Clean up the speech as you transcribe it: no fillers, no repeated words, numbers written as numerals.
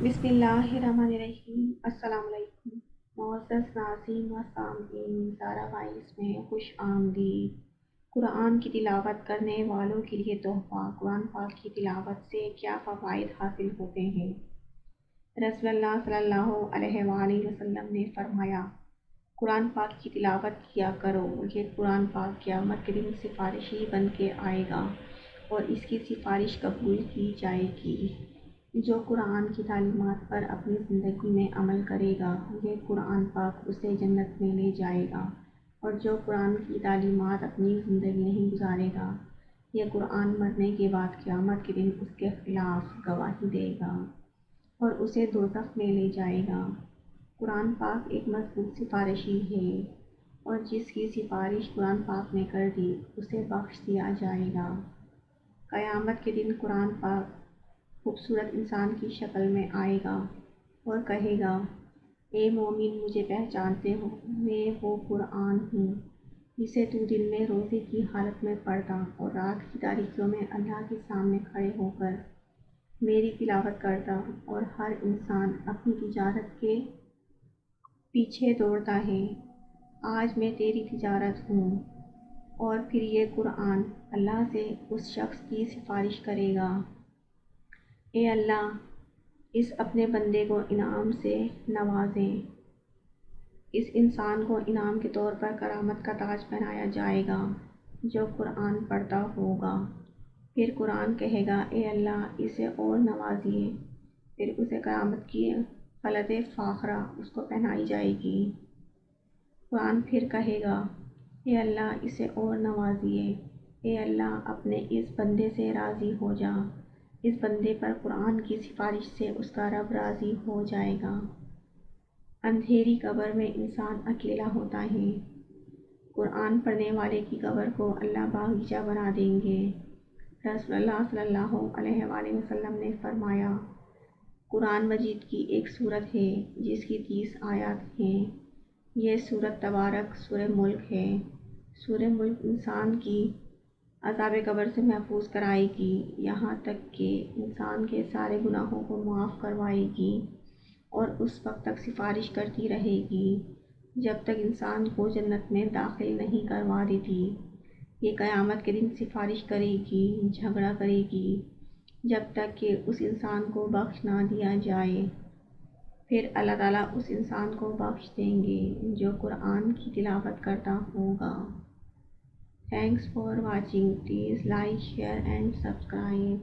بسم اللہ الرحمن الرحیم۔ السلام علیکم معزز ناظرین و سامعین، سارہ وائس میں خوش آمدید۔ قرآن کی تلاوت کرنے والوں کے لیے تحفہ۔ قرآن پاک کی تلاوت سے کیا فوائد حاصل ہوتے ہیں؟ رسول اللہ صلی اللہ علیہ وآلہ وسلم نے فرمایا، قرآن پاک کی تلاوت کیا کرو، یہ قرآن پاک قیامت کے دن سفارشی بن کے آئے گا اور اس کی سفارش قبول کی جائے گی۔ جو قرآن کی تعلیمات پر اپنی زندگی میں عمل کرے گا، یہ قرآن پاک اسے جنت میں لے جائے گا، اور جو قرآن کی تعلیمات اپنی زندگی نہیں گزارے گا، یہ قرآن مرنے کے بعد قیامت کے دن اس کے خلاف گواہی دے گا اور اسے دوزخ میں لے جائے گا۔ قرآن پاک ایک مضبوط سفارشی ہے، اور جس کی سفارش قرآن پاک نے کر دی اسے بخش دیا جائے گا۔ قیامت کے دن قرآن پاک خوبصورت انسان کی شکل میں آئے گا اور کہے گا، اے مومن، مجھے پہچانتے ہو؟ میں وہ قرآن ہوں جسے تو دن میں روزے کی حالت میں پڑھتا اور رات کی تاریکیوں میں اللہ کے سامنے کھڑے ہو کر میری تلاوت کرتا، اور ہر انسان اپنی تجارت کے پیچھے دوڑتا ہے۔ آج میں تیری تجارت ہوں۔ اور پھر یہ قرآن اللہ سے اس شخص کی سفارش کرے گا، اے اللہ، اس اپنے بندے کو انعام سے نوازیں۔ اس انسان کو انعام کے طور پر کرامت کا تاج پہنایا جائے گا جو قرآن پڑھتا ہوگا۔ پھر قرآن کہے گا، اے اللہ، اسے اور نوازیے۔ پھر اسے کرامت کی خلعت فاخرہ اس کو پہنائی جائے گی۔ قرآن پھر کہے گا، اے اللہ، اسے اور نوازیے۔ اے اللہ، اپنے اس بندے سے راضی ہو جا۔ اس بندے پر قرآن کی سفارش سے اس کا رب راضی ہو جائے گا۔ اندھیری قبر میں انسان اکیلا ہوتا ہے، قرآن پڑھنے والے کی قبر کو اللہ باغیچہ بنا دیں گے۔ رسول اللہ صلی اللہ علیہ وآلہ وسلم نے فرمایا، قرآن مجید کی ایک سورت ہے جس کی 30 آیات ہیں۔ یہ سورت تبارک سورہ ملک ہے۔ سورہ ملک انسان کی عذاب قبر سے محفوظ کرائے گی، یہاں تک کہ انسان کے سارے گناہوں کو معاف کروائے گی، اور اس وقت تک سفارش کرتی رہے گی جب تک انسان کو جنت میں داخل نہیں کروا دیتی۔ یہ قیامت کے دن سفارش کرے گی، جھگڑا کرے گی، جب تک کہ اس انسان کو بخش نہ دیا جائے۔ پھر اللہ تعالیٰ اس انسان کو بخش دیں گے جو قرآن کی تلاوت کرتا ہوگا۔ Thanks for watching. Please like, share and subscribe.